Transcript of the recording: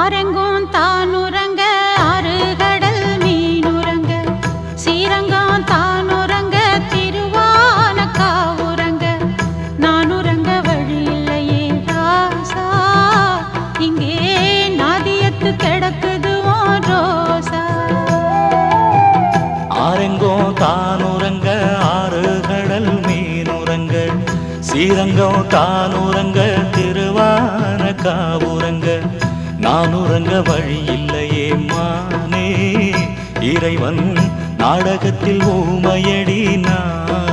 ஆரெங்கும் தானுறங்க ஆறுகடல் மீனுறங்க சீரங்கம் தானுறங்க திருவானக்காவுறங்க நானுறங்க வழி இல்லையே ராசா இங்கே நாதியத்து கிடக்குது உன் ரோசா. ஆரெங்கும் தானுறங்க ஆறுகடல் மீனுறங்க சீரங்கம் தானுறங்க திருவானக்காவுறங்க நானுறங்க வழி இல்லையே மானே இறைவன் நாடகத்தில் ஊமையடி நான்.